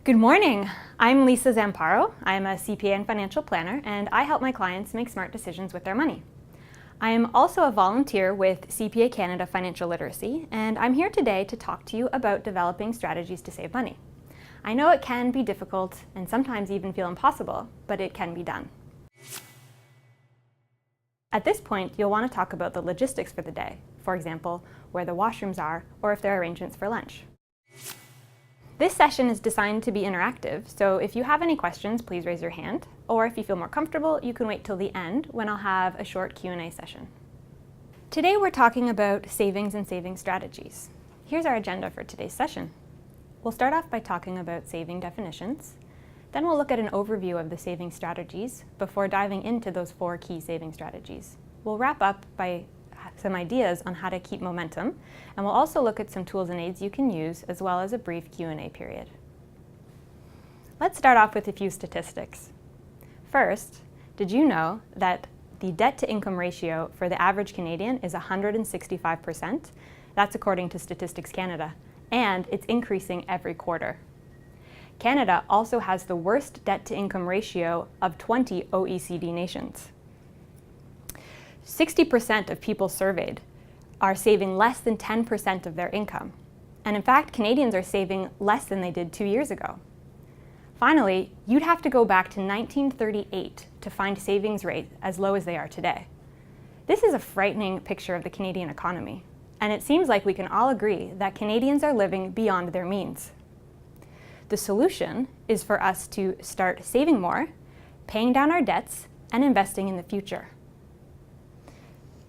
Good morning. I'm Lisa Zamparo. I'm a CPA and financial planner, and I help my clients make smart decisions with their money. I am also a volunteer with CPA Canada Financial Literacy, and I'm here today to talk to you about developing strategies to save money. I know it can be difficult and sometimes even feel impossible, but it can be done. At this point, you'll want to talk about the logistics for the day, for example, where the washrooms are or if there are arrangements for lunch. This session is designed to be interactive, so if you have any questions, please raise your hand, or if you feel more comfortable, you can wait till the end when I'll have a short Q&A session. Today we're talking about savings and saving strategies. Here's our agenda for today's session. We'll start off by talking about saving definitions. Then we'll look at an overview of the saving strategies before diving into those 4 key saving strategies. We'll wrap up by some ideas on how to keep momentum, and we'll also look at some tools and aids you can use, as well as a brief Q&A period. Let's start off with a few statistics. First, did you know that the debt-to-income ratio for the average Canadian is 165%? That's according to Statistics Canada, and it's increasing every quarter. Canada also has the worst debt-to-income ratio of 20 OECD nations. 60% of people surveyed are saving less than 10% of their income. And in fact, Canadians are saving less than they did 2 years ago. Finally, you'd have to go back to 1938 to find savings rates as low as they are today. This is a frightening picture of the Canadian economy, and it seems like we can all agree that Canadians are living beyond their means. The solution is for us to start saving more, paying down our debts, and investing in the future.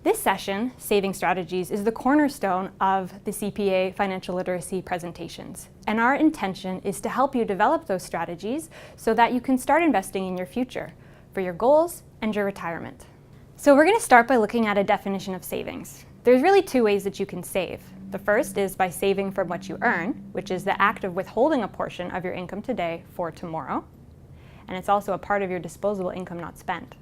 This session, Saving Strategies, is the cornerstone of the CPA financial literacy presentations. And our intention is to help you develop those strategies so that you can start investing in your future for your goals and your retirement. So we're going to start by looking at a definition of savings. There's really 2 ways that you can save. The first is by saving from what you earn, which is the act of withholding a portion of your income today for tomorrow. And it's also a part of your disposable income not spent.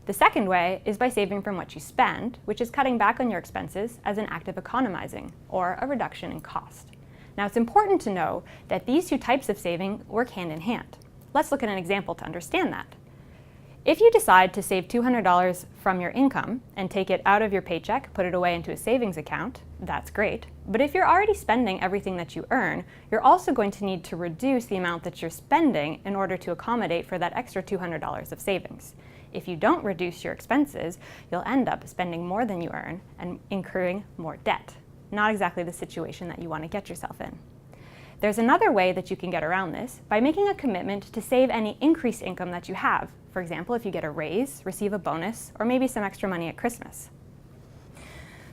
The second way is by saving from what you spend, which is cutting back on your expenses as an act of economizing, or a reduction in cost. Now, it's important to know that these 2 types of saving work hand in hand. Let's look at an example to understand that. If you decide to save $200 from your income and take it out of your paycheck, put it away into a savings account, that's great. But if you're already spending everything that you earn, you're also going to need to reduce the amount that you're spending in order to accommodate for that extra $200 of savings. If you don't reduce your expenses, you'll end up spending more than you earn and incurring more debt. Not exactly the situation that you want to get yourself in. There's another way that you can get around this by making a commitment to save any increased income that you have. For example, if you get a raise, receive a bonus, or maybe some extra money at Christmas.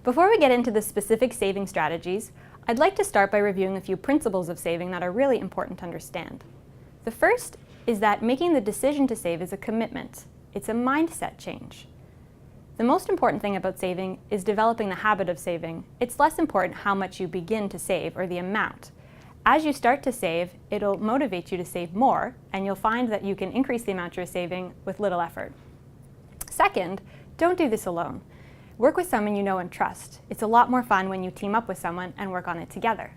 Before we get into the specific saving strategies, I'd like to start by reviewing a few principles of saving that are really important to understand. The first is that making the decision to save is a commitment. It's a mindset change. The most important thing about saving is developing the habit of saving. It's less important how much you begin to save or the amount. As you start to save, it'll motivate you to save more, and you'll find that you can increase the amount you're saving with little effort. Second, don't do this alone. Work with someone you know and trust. It's a lot more fun when you team up with someone and work on it together.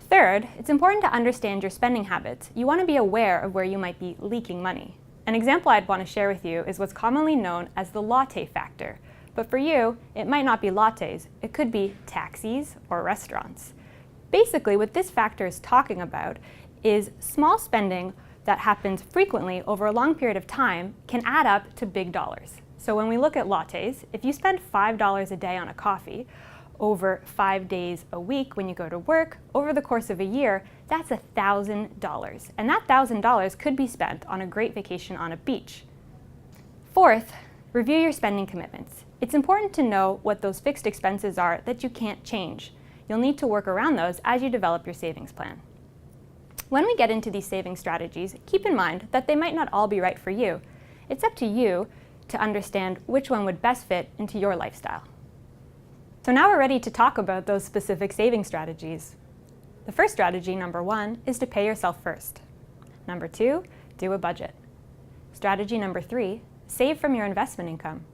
Third, it's important to understand your spending habits. You want to be aware of where you might be leaking money. An example I'd want to share with you is what's commonly known as the latte factor. But for you, it might not be lattes. It could be taxis or restaurants. Basically, what this factor is talking about is small spending that happens frequently over a long period of time can add up to big dollars. So when we look at lattes, if you spend $5 a day on a coffee, over 5 days a week when you go to work, over the course of a year, that's $1,000. And that $1,000 could be spent on a great vacation on a beach. Fourth, review your spending commitments. It's important to know what those fixed expenses are that you can't change. You'll need to work around those as you develop your savings plan. When we get into these saving strategies, keep in mind that they might not all be right for you. It's up to you to understand which one would best fit into your lifestyle. So now we're ready to talk about those specific saving strategies. The first strategy, number 1, is to pay yourself first. Number 2, do a budget. Strategy number 3, save from your investment income.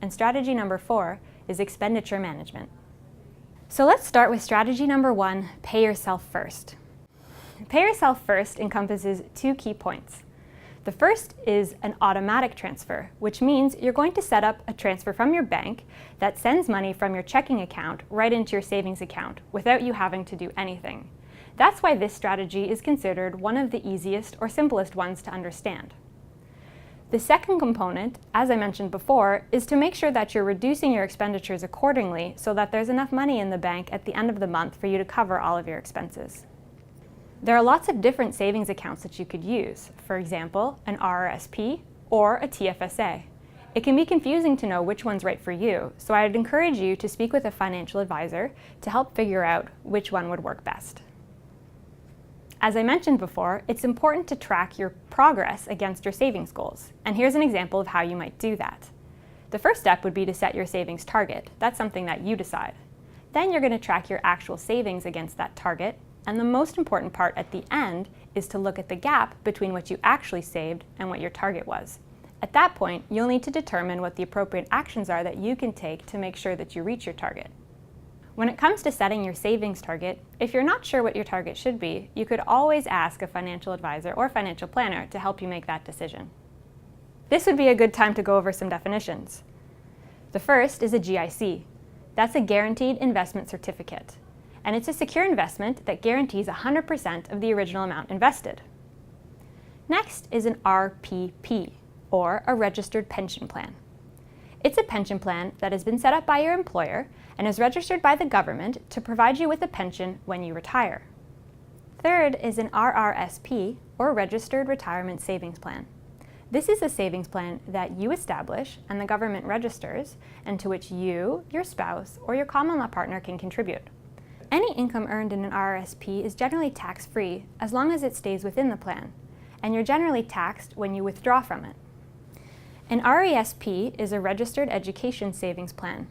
And strategy number 4 is expenditure management. So let's start with strategy number 1, pay yourself first. Pay Yourself First encompasses two key points. The first is an automatic transfer, which means you're going to set up a transfer from your bank that sends money from your checking account right into your savings account without you having to do anything. That's why this strategy is considered one of the easiest or simplest ones to understand. The second component, as I mentioned before, is to make sure that you're reducing your expenditures accordingly so that there's enough money in the bank at the end of the month for you to cover all of your expenses. There are lots of different savings accounts that you could use, for example, an RRSP or a TFSA. It can be confusing to know which one's right for you, so I'd encourage you to speak with a financial advisor to help figure out which one would work best. As I mentioned before, it's important to track your progress against your savings goals, and here's an example of how you might do that. The first step would be to set your savings target. That's something that you decide. Then you're going to track your actual savings against that target, and the most important part at the end is to look at the gap between what you actually saved and what your target was. At that point, you'll need to determine what the appropriate actions are that you can take to make sure that you reach your target. When it comes to setting your savings target, if you're not sure what your target should be, you could always ask a financial advisor or financial planner to help you make that decision. This would be a good time to go over some definitions. The first is a GIC. That's a Guaranteed Investment Certificate, and it's a secure investment that guarantees 100% of the original amount invested. Next is an RPP, or a Registered Pension Plan. It's a pension plan that has been set up by your employer and is registered by the government to provide you with a pension when you retire. Third is an RRSP, or Registered Retirement Savings Plan. This is a savings plan that you establish and the government registers, and to which you, your spouse, or your common law partner can contribute. Any income earned in an RRSP is generally tax-free as long as it stays within the plan, and you're generally taxed when you withdraw from it. An RESP is a Registered Education Savings Plan.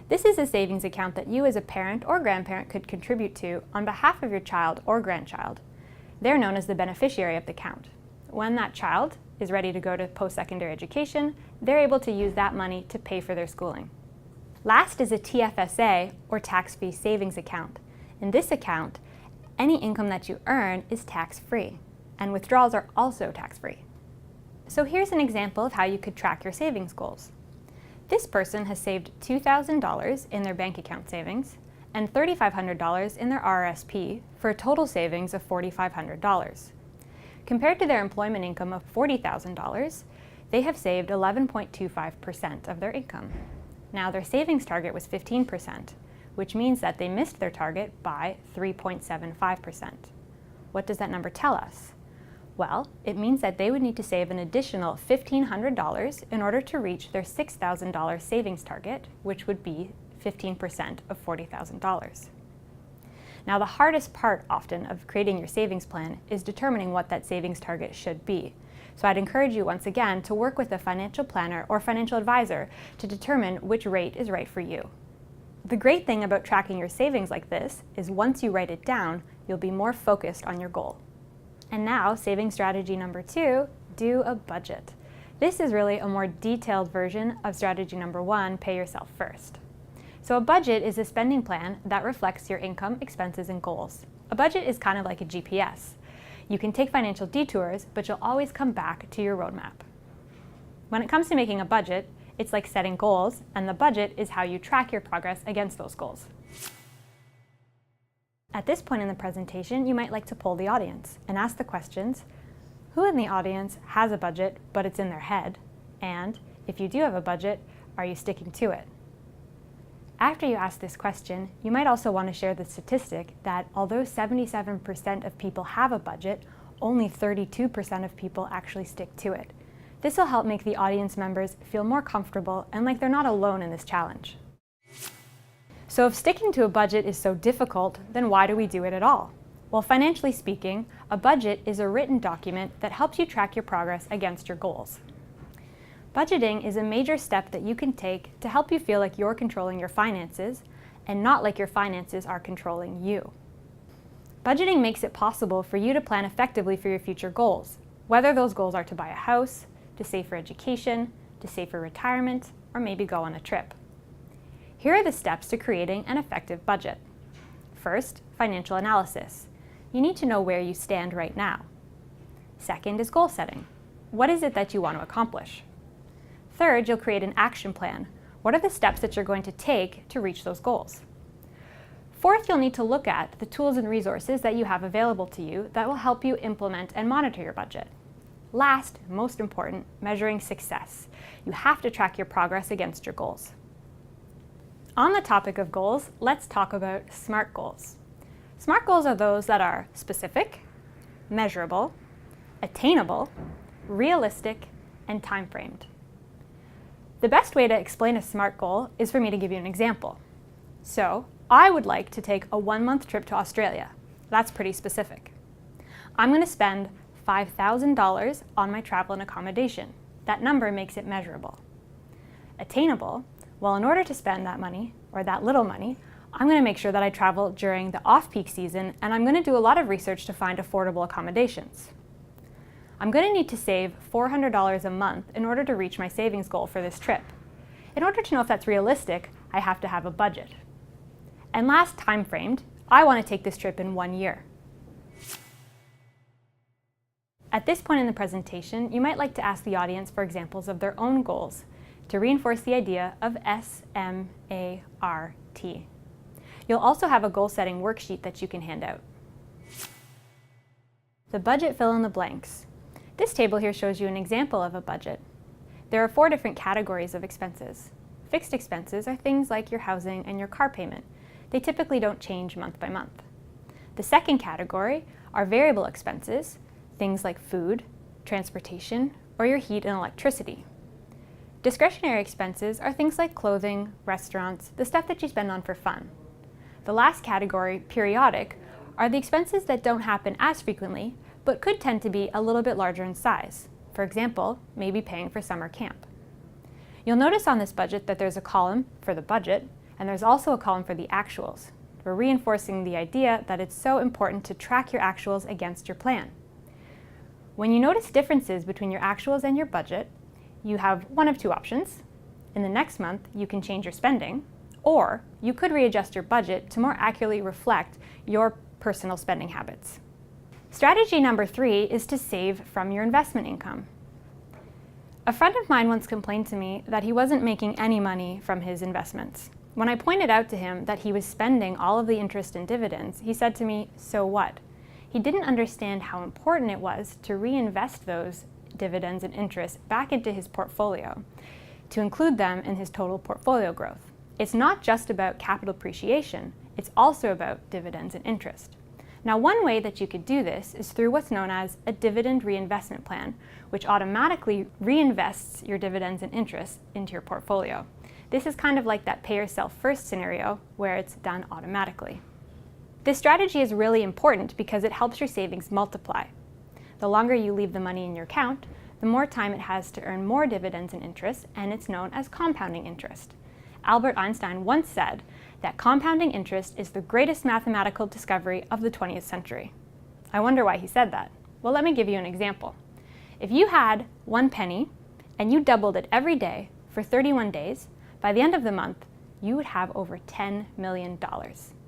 This is a savings account that you as a parent or grandparent could contribute to on behalf of your child or grandchild. They're known as the beneficiary of the account. When that child is ready to go to post-secondary education, they're able to use that money to pay for their schooling. Last is a TFSA, or tax-free savings account. In this account, any income that you earn is tax-free, and withdrawals are also tax-free. So here's an example of how you could track your savings goals. This person has saved $2,000 in their bank account savings and $3,500 in their RRSP for a total savings of $4,500. Compared to their employment income of $40,000, they have saved 11.25% of their income. Now, their savings target was 15%, which means that they missed their target by 3.75%. What does that number tell us? Well, it means that they would need to save an additional $1,500 in order to reach their $6,000 savings target, which would be 15% of $40,000. Now, the hardest part often of creating your savings plan is determining what that savings target should be. So I'd encourage you once again to work with a financial planner or financial advisor to determine which rate is right for you. The great thing about tracking your savings like this is once you write it down, you'll be more focused on your goal. And now, saving strategy number 2, do a budget. This is really a more detailed version of strategy number 1, pay yourself first. So a budget is a spending plan that reflects your income, expenses, and goals. A budget is kind of like a GPS. You can take financial detours, but you'll always come back to your roadmap. When it comes to making a budget, it's like setting goals, and the budget is how you track your progress against those goals. At this point in the presentation, you might like to poll the audience and ask the questions, who in the audience has a budget but it's in their head? And if you do have a budget, are you sticking to it? After you ask this question, you might also want to share the statistic that although 77% of people have a budget, only 32% of people actually stick to it. This will help make the audience members feel more comfortable and like they're not alone in this challenge. So if sticking to a budget is so difficult, then why do we do it at all? Well, financially speaking, a budget is a written document that helps you track your progress against your goals. Budgeting is a major step that you can take to help you feel like you're controlling your finances and not like your finances are controlling you. Budgeting makes it possible for you to plan effectively for your future goals, whether those goals are to buy a house, to save for education, to save for retirement, or maybe go on a trip. Here are the steps to creating an effective budget. First, financial analysis. you need to know where you stand right now. Second is goal setting. What is it that you want to accomplish? Third, you'll create an action plan. What are the steps that you're going to take to reach those goals? Fourth, you'll need to look at the tools and resources that you have available to you that will help you implement and monitor your budget. Last, most important, measuring success. You have to track your progress against your goals. On the topic of goals, let's talk about SMART goals. SMART goals are those that are specific, measurable, attainable, realistic, and time-framed. The best way to explain a SMART goal is for me to give you an example. So, I would like to take a 1-month trip to Australia. That's pretty specific. I'm going to spend $5,000 on my travel and accommodation. That number makes it measurable. Attainable, well, in order to spend that money, or that little money, I'm going to make sure that I travel during the off-peak season, and I'm going to do a lot of research to find affordable accommodations. I'm going to need to save $400 a month in order to reach my savings goal for this trip. In order to know if that's realistic, I have to have a budget. And last, time framed, I want to take this trip in 1 year. At this point in the presentation, you might like to ask the audience for examples of their own goals to reinforce the idea of SMART. You'll also have a goal-setting worksheet that you can hand out. The budget fill in the blanks. This table here shows you an example of a budget. There are 4 different categories of expenses. Fixed expenses are things like your housing and your car payment. They typically don't change month by month. The second category are variable expenses, things like food, transportation, or your heat and electricity. Discretionary expenses are things like clothing, restaurants, the stuff that you spend on for fun. The last category, periodic, are the expenses that don't happen as frequently, but could tend to be a little bit larger in size. For example, maybe paying for summer camp. You'll notice on this budget that there's a column for the budget, and there's also a column for the actuals. We're reinforcing the idea that it's so important to track your actuals against your plan. When you notice differences between your actuals and your budget, you have one of 2 options. In the next month, you can change your spending, or you could readjust your budget to more accurately reflect your personal spending habits. Strategy number 3 is to save from your investment income. A friend of mine once complained to me that he wasn't making any money from his investments. When I pointed out to him that he was spending all of the interest and dividends, he said to me, "So what?" He didn't understand how important it was to reinvest those dividends and interest back into his portfolio, to include them in his total portfolio growth. It's not just about capital appreciation, it's also about dividends and interest. Now, one way that you could do this is through what's known as a dividend reinvestment plan, which automatically reinvests your dividends and interest into your portfolio. This is kind of like that pay yourself first scenario where it's done automatically. This strategy is really important because it helps your savings multiply. The longer you leave the money in your account, the more time it has to earn more dividends and interest, and it's known as compounding interest. Albert Einstein once said that compounding interest is the greatest mathematical discovery of the 20th century. I wonder why he said that. Well, let me give you an example. If you had 1 penny and you doubled it every day for 31 days, by the end of the month, you would have over $10 million.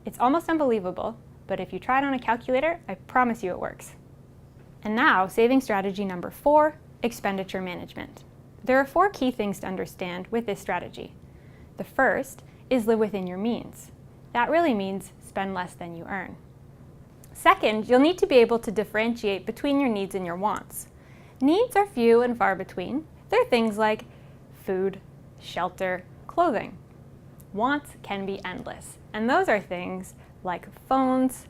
It's almost unbelievable, but if you try it on a calculator, I promise you it works. And now, saving strategy number 4, expenditure management. There are 4 key things to understand with this strategy. The first is live within your means. That really means spend less than you earn. Second, you'll need to be able to differentiate between your needs and your wants. Needs are few and far between. They're things like food, shelter, clothing. Wants can be endless, and those are things like phones,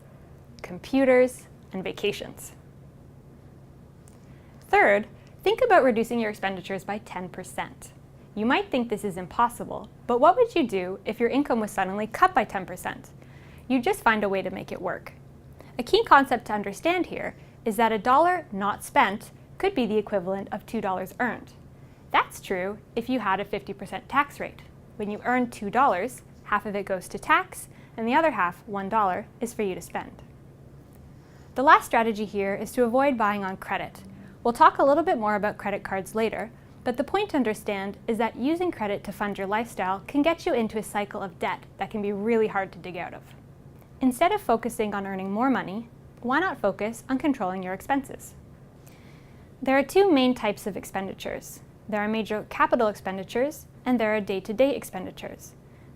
computers, and vacations. Third, think about reducing your expenditures by 10%. You might think this is impossible, but what would you do if your income was suddenly cut by 10%? You'd just find a way to make it work. A key concept to understand here is that $1 not spent could be the equivalent of $2 earned. That's true if you had a 50% tax rate. When you earn $2, half of it goes to tax, and the other half, $1, is for you to spend. The last strategy here is to avoid buying on credit. We'll talk a little bit more about credit cards later, but the point to understand is that using credit to fund your lifestyle can get you into a cycle of debt that can be really hard to dig out of. Instead of focusing on earning more money, why not focus on controlling your expenses? There are two main types of expenditures. There are major capital expenditures and there are day-to-day expenditures.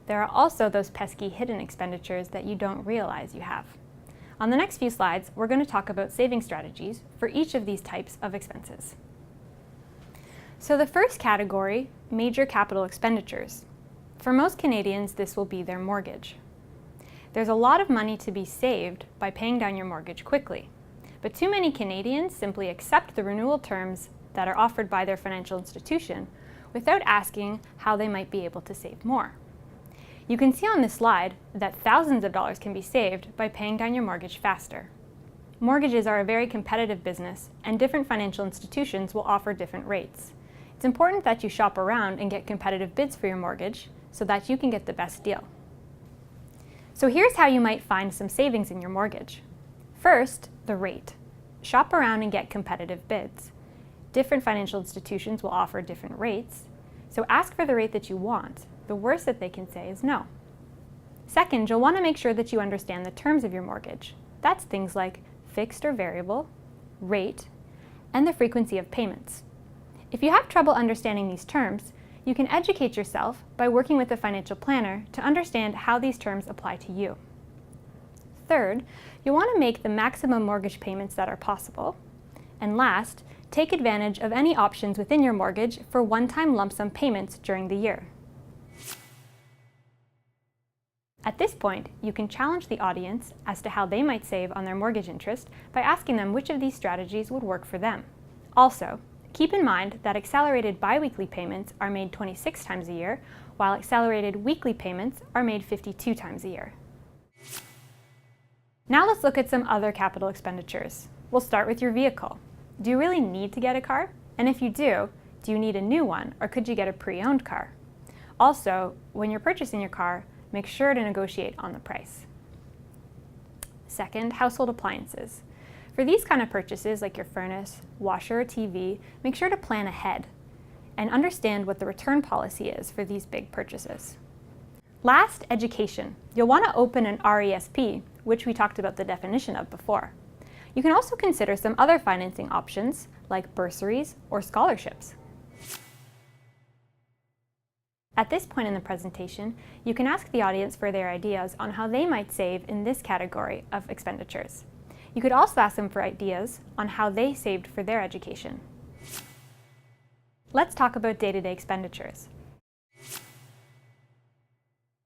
There are also those pesky hidden expenditures that you don't realize you have. On the next few slides, we're going to talk about saving strategies for each of these types of expenses. So the first category, major capital expenditures. For most Canadians, this will be their mortgage. There's a lot of money to be saved by paying down your mortgage quickly, but too many Canadians simply accept the renewal terms that are offered by their financial institution without asking how they might be able to save more. You can see on this slide that thousands of dollars can be saved by paying down your mortgage faster. Mortgages are a very competitive business, and different financial institutions will offer different rates. It's important that you shop around and get competitive bids for your mortgage so that you can get the best deal. So here's how you might find some savings in your mortgage. First, the rate. Shop around and get competitive bids. Different financial institutions will offer different rates, so ask for the rate that you want. The worst that they can say is no. Second, you'll want to make sure that you understand the terms of your mortgage. That's things like fixed or variable, rate, and the frequency of payments. If you have trouble understanding these terms, you can educate yourself by working with a financial planner to understand how these terms apply to you. Third, you'll want to make the maximum mortgage payments that are possible. And last, take advantage of any options within your mortgage for one-time lump sum payments during the year. At this point, you can challenge the audience as to how they might save on their mortgage interest by asking them which of these strategies would work for them. Also, keep in mind that accelerated biweekly payments are made 26 times a year, while accelerated weekly payments are made 52 times a year. Now let's look at some other capital expenditures. We'll start with your vehicle. Do you really need to get a car? And if you do you need a new one, or could you get a pre-owned car? Also, when you're purchasing your car, make sure to negotiate on the price. Second, household appliances. For these kind of purchases, like your furnace, washer, or TV, make sure to plan ahead and understand what the return policy is for these big purchases. Last, education. You'll want to open an RESP, which we talked about the definition of before. You can also consider some other financing options, like bursaries or scholarships. At this point in the presentation, you can ask the audience for their ideas on how they might save in this category of expenditures. You could also ask them for ideas on how they saved for their education. Let's talk about day-to-day expenditures.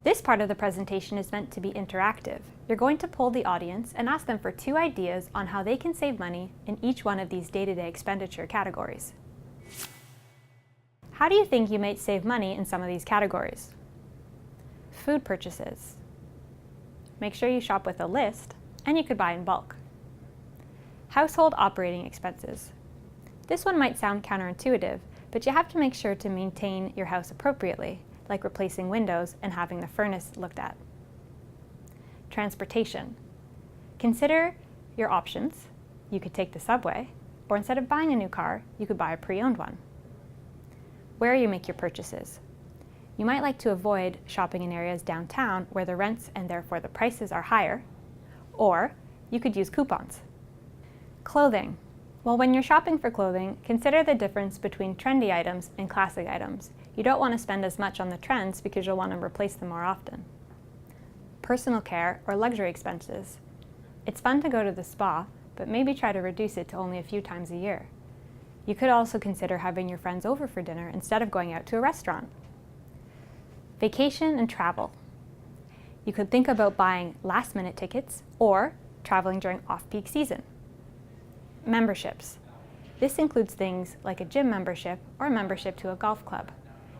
This part of the presentation is meant to be interactive. You're going to poll the audience and ask them for 2 ideas on how they can save money in each one of these day-to-day expenditure categories. How do you think you might save money in some of these categories? Food purchases. Make sure you shop with a list, and you could buy in bulk. Household operating expenses. This one might sound counterintuitive, but you have to make sure to maintain your house appropriately, like replacing windows and having the furnace looked at. Transportation. Consider your options. You could take the subway, or instead of buying a new car, you could buy a pre-owned one. Where you make your purchases. You might like to avoid shopping in areas downtown where the rents and therefore the prices are higher, or you could use coupons. Clothing. Well, when you're shopping for clothing, consider the difference between trendy items and classic items. You don't want to spend as much on the trends because you'll want to replace them more often. Personal care or luxury expenses. It's fun to go to the spa, but maybe try to reduce it to only a few times a year. You could also consider having your friends over for dinner instead of going out to a restaurant. Vacation and travel. You could think about buying last-minute tickets or traveling during off-peak season. Memberships. This includes things like a gym membership or a membership to a golf club.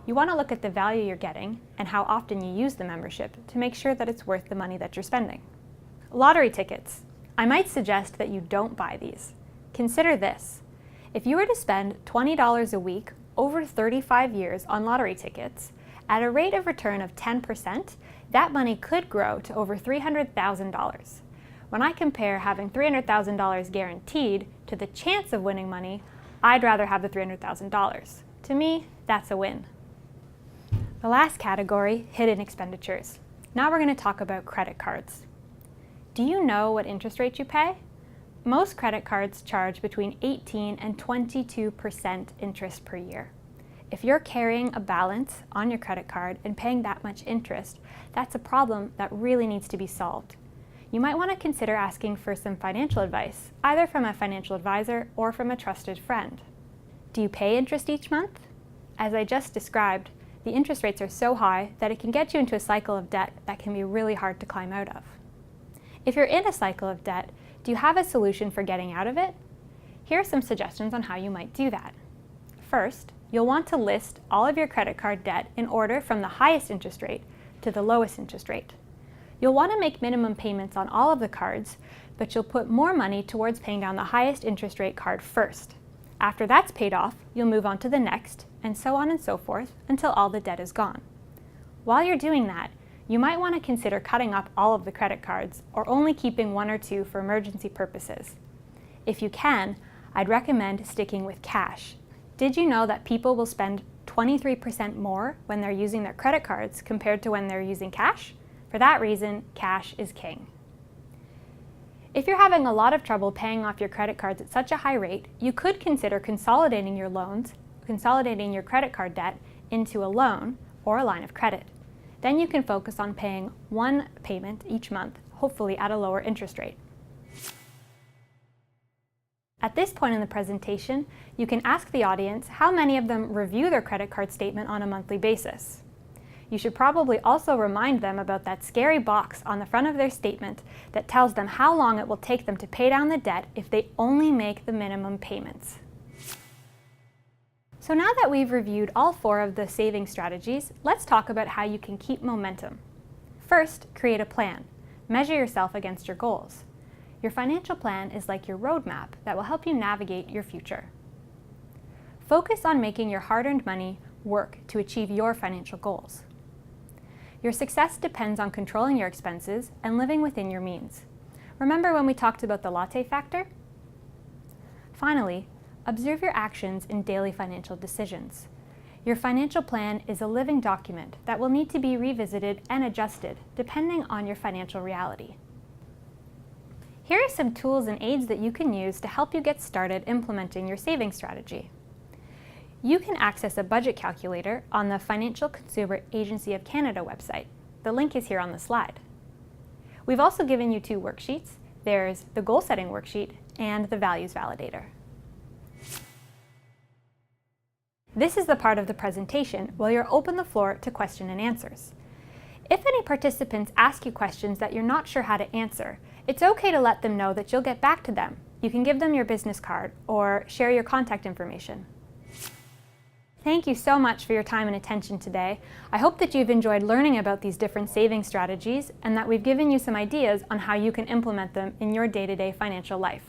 You want to look at the value you're getting and how often you use the membership to make sure that it's worth the money that you're spending. Lottery tickets. I might suggest that you don't buy these. Consider this. If you were to spend $20 a week over 35 years on lottery tickets, at a rate of return of 10%, that money could grow to over $300,000. When I compare having $300,000 guaranteed to the chance of winning money, I'd rather have the $300,000. To me, that's a win. The last category, hidden expenditures. Now we're going to talk about credit cards. Do you know what interest rate you pay? Most credit cards charge between 18 and 22% interest per year. If you're carrying a balance on your credit card and paying that much interest, that's a problem that really needs to be solved. You might want to consider asking for some financial advice, either from a financial advisor or from a trusted friend. Do you pay interest each month? As I just described, the interest rates are so high that it can get you into a cycle of debt that can be really hard to climb out of. If you're in a cycle of debt, do you have a solution for getting out of it? Here are some suggestions on how you might do that. First, you'll want to list all of your credit card debt in order from the highest interest rate to the lowest interest rate. You'll want to make minimum payments on all of the cards, but you'll put more money towards paying down the highest interest rate card first. After that's paid off, you'll move on to the next, and so on and so forth, until all the debt is gone. While you're doing that, you might want to consider cutting up all of the credit cards or only keeping one or two for emergency purposes. If you can, I'd recommend sticking with cash. Did you know that people will spend 23% more when they're using their credit cards compared to when they're using cash? For that reason, cash is king. If you're having a lot of trouble paying off your credit cards at such a high rate, you could consider consolidating your loans, consolidating your credit card debt into a loan or a line of credit. Then you can focus on paying one payment each month, hopefully at a lower interest rate. At this point in the presentation, you can ask the audience how many of them review their credit card statement on a monthly basis. You should probably also remind them about that scary box on the front of their statement that tells them how long it will take them to pay down the debt if they only make the minimum payments. So now that we've reviewed all 4 of the saving strategies, let's talk about how you can keep momentum. First, create a plan. Measure yourself against your goals. Your financial plan is like your roadmap that will help you navigate your future. Focus on making your hard-earned money work to achieve your financial goals. Your success depends on controlling your expenses and living within your means. Remember when we talked about the latte factor? Finally, observe your actions in daily financial decisions. Your financial plan is a living document that will need to be revisited and adjusted depending on your financial reality. Here are some tools and aids that you can use to help you get started implementing your saving strategy. You can access a budget calculator on the Financial Consumer Agency of Canada website. The link is here on the slide. We've also given you 2 worksheets. There's the goal setting worksheet and the values validator. This is the part of the presentation where you'll open the floor to question and answers. If any participants ask you questions that you're not sure how to answer, it's okay to let them know that you'll get back to them. You can give them your business card or share your contact information. Thank you so much for your time and attention today. I hope that you've enjoyed learning about these different saving strategies and that we've given you some ideas on how you can implement them in your day-to-day financial life.